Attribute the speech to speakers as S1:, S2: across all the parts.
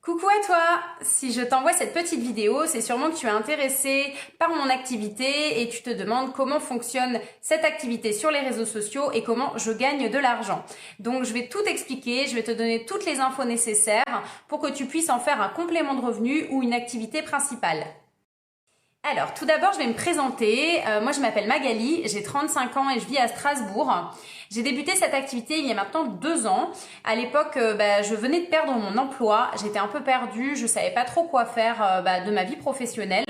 S1: Coucou à toi! Si je t'envoie cette petite vidéo, c'est sûrement que tu es intéressé par mon activité et tu te demandes comment fonctionne cette activité sur les réseaux sociaux et comment je gagne de l'argent. Donc je vais tout expliquer, je vais te donner toutes les infos nécessaires pour que tu puisses en faire un complément de revenu ou une activité principale. Alors, tout d'abord, je vais me présenter. Moi, je m'appelle Magali, j'ai 35 ans et je vis à Strasbourg. J'ai débuté cette activité il y a maintenant 2 ans. À l'époque, je venais de perdre mon emploi. J'étais un peu perdue, je savais pas trop quoi faire de ma vie professionnelle.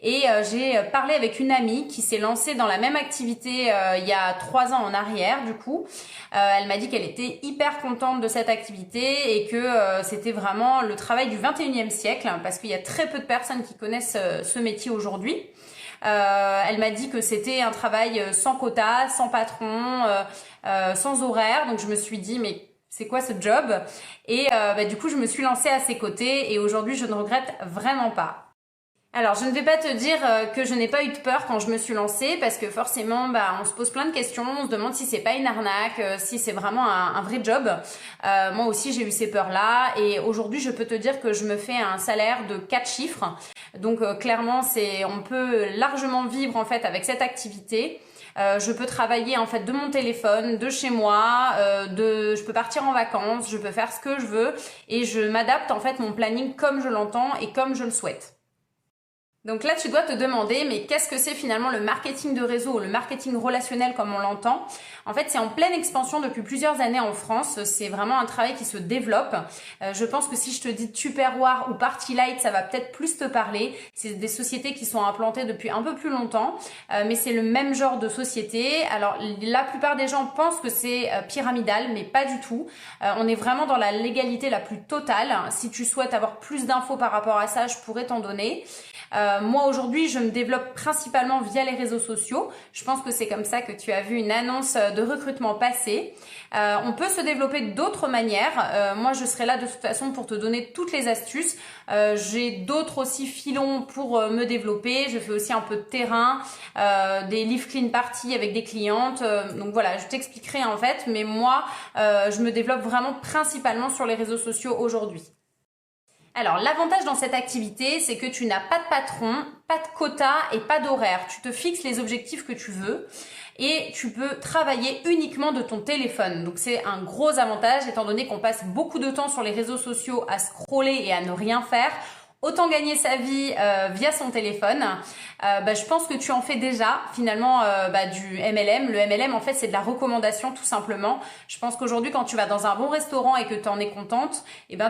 S1: Et j'ai parlé avec une amie qui s'est lancée dans la même activité il y a 3 ans en arrière, du coup. Elle m'a dit qu'elle était hyper contente de cette activité et que c'était vraiment le travail du 21e siècle parce qu'il y a très peu de personnes qui connaissent ce métier aujourd'hui. Elle m'a dit que c'était un travail sans quota, sans patron, sans horaire. Donc je me suis dit mais c'est quoi ce job? Et du coup je me suis lancée à ses côtés et aujourd'hui je ne regrette vraiment pas. Alors, je ne vais pas te dire que je n'ai pas eu de peur quand je me suis lancée parce que forcément, on se pose plein de questions, on se demande si c'est pas une arnaque, si c'est vraiment un vrai job. Moi aussi, j'ai eu ces peurs-là et aujourd'hui, je peux te dire que je me fais un salaire de 4 chiffres. Donc, clairement, on peut largement vivre en fait avec cette activité. Je peux travailler en fait de mon téléphone, de chez moi, je peux partir en vacances, je peux faire ce que je veux et je m'adapte en fait mon planning comme je l'entends et comme je le souhaite. Donc là, tu dois te demander, mais qu'est-ce que c'est finalement le marketing de réseau ou le marketing relationnel comme on l'entend? En fait, c'est en pleine expansion depuis plusieurs années en France. C'est vraiment un travail qui se développe. Je pense que si je te dis Tupperware ou Party Light, ça va peut-être plus te parler. C'est des sociétés qui sont implantées depuis un peu plus longtemps, mais c'est le même genre de société. Alors, la plupart des gens pensent que c'est pyramidal, mais pas du tout. On est vraiment dans la légalité la plus totale. Si tu souhaites avoir plus d'infos par rapport à ça, je pourrais t'en donner. Moi aujourd'hui je me développe principalement via les réseaux sociaux. Je pense que c'est comme ça que tu as vu une annonce de recrutement passer. On peut se développer d'autres manières. Moi je serai là de toute façon pour te donner toutes les astuces. J'ai d'autres aussi filons pour me développer. Je fais aussi un peu de terrain, des live clean party avec des clientes. Donc voilà, je t'expliquerai en fait. Mais moi je me développe vraiment principalement sur les réseaux sociaux aujourd'hui. Alors, l'avantage dans cette activité, c'est que tu n'as pas de patron, pas de quota et pas d'horaire. Tu te fixes les objectifs que tu veux et tu peux travailler uniquement de ton téléphone. Donc, c'est un gros avantage étant donné qu'on passe beaucoup de temps sur les réseaux sociaux à scroller et à ne rien faire. Autant gagner sa vie via son téléphone. Je pense que tu en fais déjà finalement du MLM. Le MLM en fait c'est de la recommandation tout simplement. Je pense qu'aujourd'hui quand tu vas dans un bon restaurant et que tu en es contente,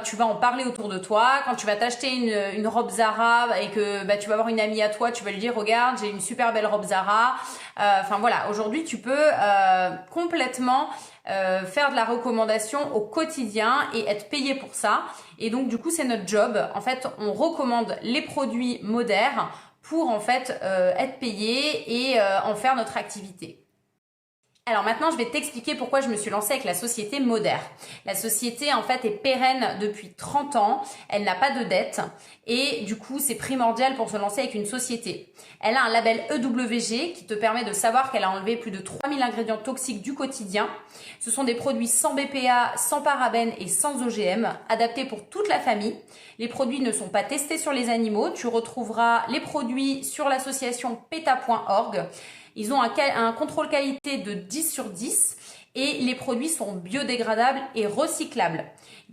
S1: tu vas en parler autour de toi. Quand tu vas t'acheter une robe Zara et que tu vas avoir une amie à toi, tu vas lui dire regarde j'ai une super belle robe Zara. Aujourd'hui tu peux complètement faire de la recommandation au quotidien et être payé pour ça. Et donc du coup c'est notre job. En fait on recommande les produits Moder pour en fait être payé et en faire notre activité. Alors maintenant, je vais t'expliquer pourquoi je me suis lancée avec la société Moder. La société, en fait, est pérenne depuis 30 ans. Elle n'a pas de dette. Et du coup, c'est primordial pour se lancer avec une société. Elle a un label EWG qui te permet de savoir qu'elle a enlevé plus de 3000 ingrédients toxiques du quotidien. Ce sont des produits sans BPA, sans parabènes et sans OGM, adaptés pour toute la famille. Les produits ne sont pas testés sur les animaux. Tu retrouveras les produits sur l'association PETA.org. Ils ont un contrôle qualité de 10 sur 10 et les produits sont biodégradables et recyclables.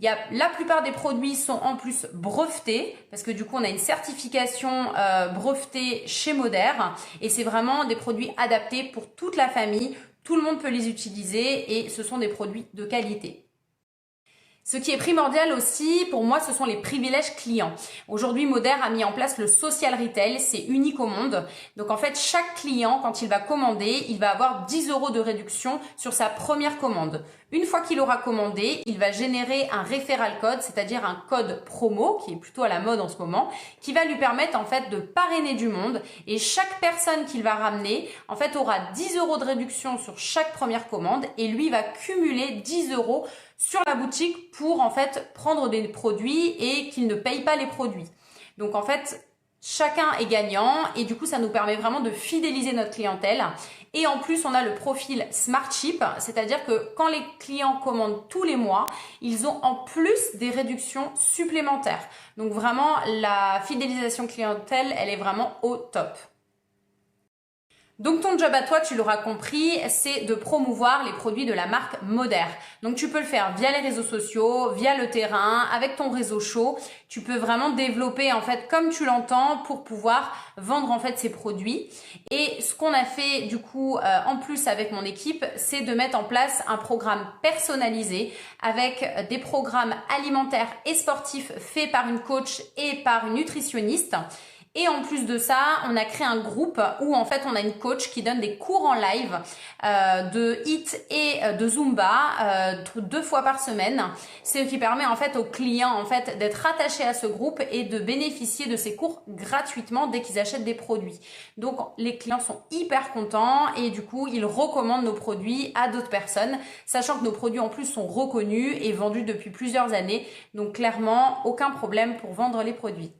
S1: La plupart des produits sont en plus brevetés parce que du coup on a une certification brevetée chez Moder et c'est vraiment des produits adaptés pour toute la famille. Tout le monde peut les utiliser et ce sont des produits de qualité. Ce qui est primordial aussi, pour moi, ce sont les privilèges clients. Aujourd'hui, Moder a mis en place le social retail, c'est unique au monde. Donc en fait, chaque client, quand il va commander, il va avoir 10 € de réduction sur sa première commande. Une fois qu'il aura commandé, il va générer un referral code, c'est-à-dire un code promo, qui est plutôt à la mode en ce moment, qui va lui permettre en fait de parrainer du monde. Et chaque personne qu'il va ramener, en fait, aura 10 € de réduction sur chaque première commande et lui va cumuler 10 € sur la boutique pour en fait prendre des produits et qu'il ne paye pas les produits. Donc en fait, Chacun est gagnant et du coup, ça nous permet vraiment de fidéliser notre clientèle. Et en plus, on a le profil Smart Ship, c'est-à-dire que quand les clients commandent tous les mois, ils ont en plus des réductions supplémentaires. Donc vraiment, la fidélisation clientèle, elle est vraiment au top. Donc ton job à toi, tu l'auras compris, c'est de promouvoir les produits de la marque Moder. Donc tu peux le faire via les réseaux sociaux, via le terrain, avec ton réseau chaud. Tu peux vraiment développer en fait comme tu l'entends pour pouvoir vendre en fait ces produits. Et ce qu'on a fait du coup en plus avec mon équipe, c'est de mettre en place un programme personnalisé avec des programmes alimentaires et sportifs faits par une coach et par une nutritionniste. Et en plus de ça, on a créé un groupe où en fait on a une coach qui donne des cours en live de HIIT et de Zumba 2 fois par semaine. C'est ce qui permet en fait aux clients en fait d'être attachés à ce groupe et de bénéficier de ces cours gratuitement dès qu'ils achètent des produits. Donc les clients sont hyper contents et du coup ils recommandent nos produits à d'autres personnes, sachant que nos produits en plus sont reconnus et vendus depuis plusieurs années. Donc clairement, aucun problème pour vendre les produits.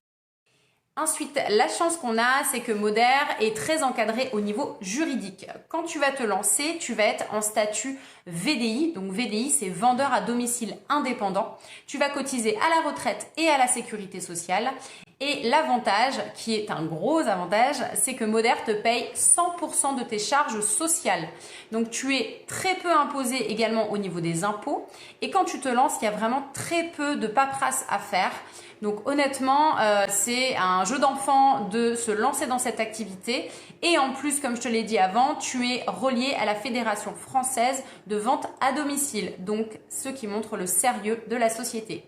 S1: Ensuite, la chance qu'on a, c'est que Moder est très encadré au niveau juridique. Quand tu vas te lancer, tu vas être en statut VDI. Donc VDI, c'est vendeur à domicile indépendant. Tu vas cotiser à la retraite et à la sécurité sociale. Et l'avantage, qui est un gros avantage, c'est que Moder te paye 100% de tes charges sociales. Donc tu es très peu imposé également au niveau des impôts. Et quand tu te lances, il y a vraiment très peu de paperasse à faire. Donc honnêtement, c'est un jeu d'enfant de se lancer dans cette activité. Et en plus, comme je te l'ai dit avant, tu es relié à la Fédération française de vente à domicile. Donc ce qui montre le sérieux de la société.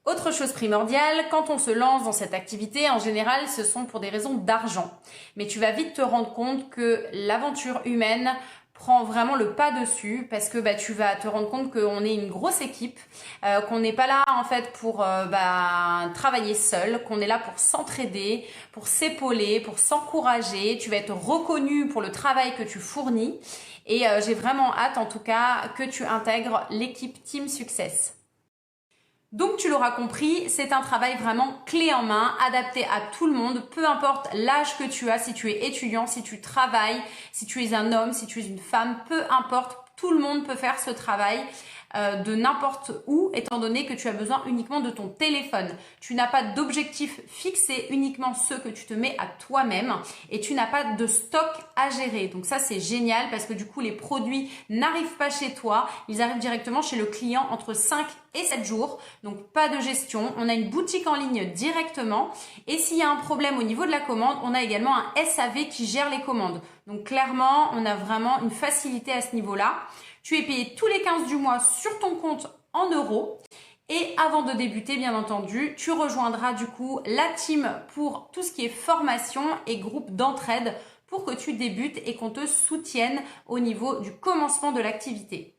S1: Autre chose primordiale, quand on se lance dans cette activité, en général, ce sont pour des raisons d'argent. Mais tu vas vite te rendre compte que l'aventure humaine prend vraiment le pas dessus parce que tu vas te rendre compte qu'on est une grosse équipe, qu'on n'est pas là en fait pour travailler seul, qu'on est là pour s'entraider, pour s'épauler, pour s'encourager. Tu vas être reconnu pour le travail que tu fournis et j'ai vraiment hâte en tout cas que tu intègres l'équipe Team Success. Donc tu l'auras compris, c'est un travail vraiment clé en main, adapté à tout le monde, peu importe l'âge que tu as, si tu es étudiant, si tu travailles, si tu es un homme, si tu es une femme, peu importe, tout le monde peut faire ce travail de n'importe où, étant donné que tu as besoin uniquement de ton téléphone. Tu n'as pas d'objectif fixé, uniquement ceux que tu te mets à toi-même et tu n'as pas de stock à gérer. Donc ça, c'est génial parce que du coup, les produits n'arrivent pas chez toi, ils arrivent directement chez le client entre 5 et 7 jours. Donc pas de gestion, on a une boutique en ligne directement et s'il y a un problème au niveau de la commande, on a également un SAV qui gère les commandes. Donc clairement, on a vraiment une facilité à ce niveau-là. Tu es payé tous les 15 du mois sur ton compte en euros. Et avant de débuter, bien entendu, tu rejoindras du coup la team pour tout ce qui est formation et groupe d'entraide pour que tu débutes et qu'on te soutienne au niveau du commencement de l'activité.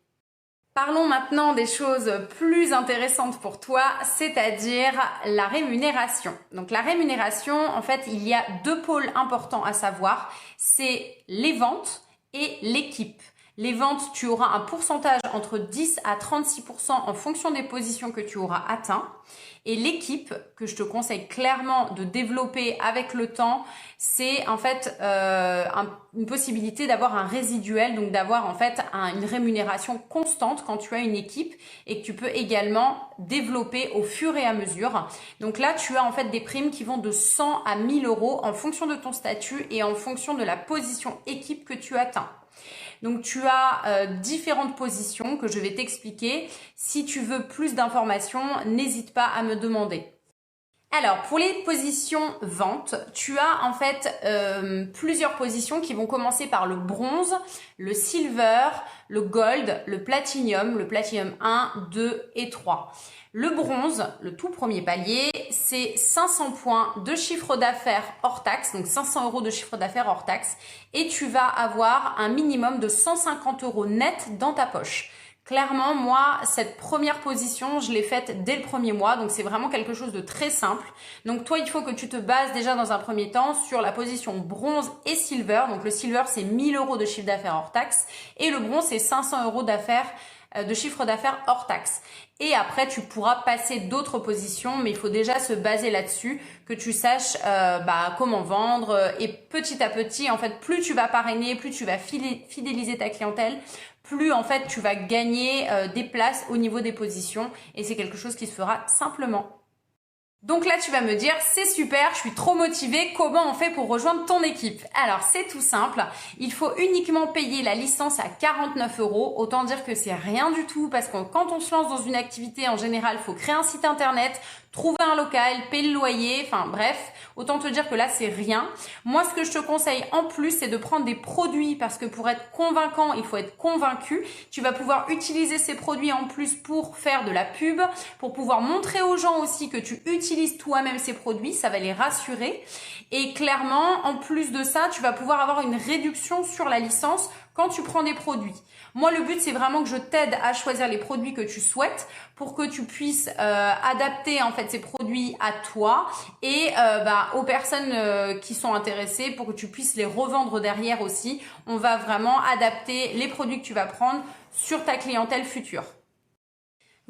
S1: Parlons maintenant des choses plus intéressantes pour toi, c'est-à-dire la rémunération. Donc la rémunération, en fait, il y a 2 pôles importants à savoir, c'est les ventes et l'équipe. Les ventes, tu auras un pourcentage entre 10 à 36% en fonction des positions que tu auras atteint. Et l'équipe, que je te conseille clairement de développer avec le temps, c'est en fait une possibilité d'avoir un résiduel, donc d'avoir en fait une rémunération constante quand tu as une équipe et que tu peux également développer au fur et à mesure. Donc là, tu as en fait des primes qui vont de 100 à 1000 euros en fonction de ton statut et en fonction de la position équipe que tu atteins. Donc tu as différentes positions que je vais t'expliquer. Si tu veux plus d'informations, n'hésite pas à me demander. Alors pour les positions vente, tu as en fait plusieurs positions qui vont commencer par le bronze, le silver, le gold, le platinum 1, 2 et 3. Le bronze, le tout premier palier, c'est 500 points de chiffre d'affaires hors taxe, donc 500 euros de chiffre d'affaires hors taxe, et tu vas avoir un minimum de 150 euros net dans ta poche. Clairement, moi, cette première position, je l'ai faite dès le premier mois, donc c'est vraiment quelque chose de très simple. Donc toi, il faut que tu te bases déjà dans un premier temps sur la position bronze et silver. Donc le silver, c'est 1000 euros de chiffre d'affaires hors taxe, et le bronze, c'est 500 euros d'affaires de chiffre d'affaires hors taxe. Et après, tu pourras passer d'autres positions, mais il faut déjà se baser là-dessus, que tu saches comment vendre. Et petit à petit, en fait, plus tu vas parrainer, plus tu vas fidéliser ta clientèle, plus en fait tu vas gagner des places au niveau des positions. Et c'est quelque chose qui se fera simplement. Donc là, tu vas me dire, c'est super, je suis trop motivée, comment on fait pour rejoindre ton équipe? Alors, c'est tout simple, il faut uniquement payer la licence à 49 €. Autant dire que c'est rien du tout parce que quand on se lance dans une activité, en général, il faut créer un site internet, trouver un local, payer le loyer, enfin bref, autant te dire que là, c'est rien. Moi, ce que je te conseille en plus, c'est de prendre des produits parce que pour être convaincant, il faut être convaincu. Tu vas pouvoir utiliser ces produits en plus pour faire de la pub, pour pouvoir montrer aux gens aussi que tu utilises toi-même ces produits, ça va les rassurer. Et clairement, en plus de ça, tu vas pouvoir avoir une réduction sur la licence quand tu prends des produits. Moi, le but, c'est vraiment que je t'aide à choisir les produits que tu souhaites pour que tu puisses adapter en fait ces produits à toi et aux personnes qui sont intéressées pour que tu puisses les revendre derrière aussi. On va vraiment adapter les produits que tu vas prendre sur ta clientèle future.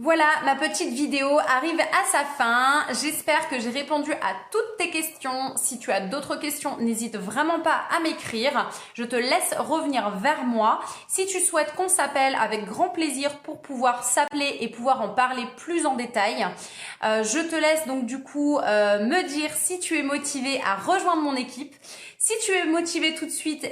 S1: Voilà, ma petite vidéo arrive à sa fin. J'espère que j'ai répondu à toutes tes questions. Si tu as d'autres questions, n'hésite vraiment pas à m'écrire. Je te laisse revenir vers moi. Si tu souhaites qu'on s'appelle, avec grand plaisir pour pouvoir s'appeler et pouvoir en parler plus en détail. Je te laisse donc du coup me dire si tu es motivé à rejoindre mon équipe. Si tu es motivé tout de suite,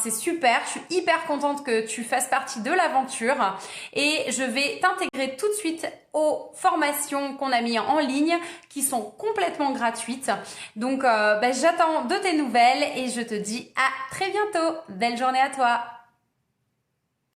S1: c'est super. Je suis hyper contente que tu fasses partie de l'aventure et je vais t'intégrer tout de suite aux formations qu'on a mis en ligne qui sont complètement gratuites. Donc, j'attends de tes nouvelles et je te dis à très bientôt. Belle journée à toi.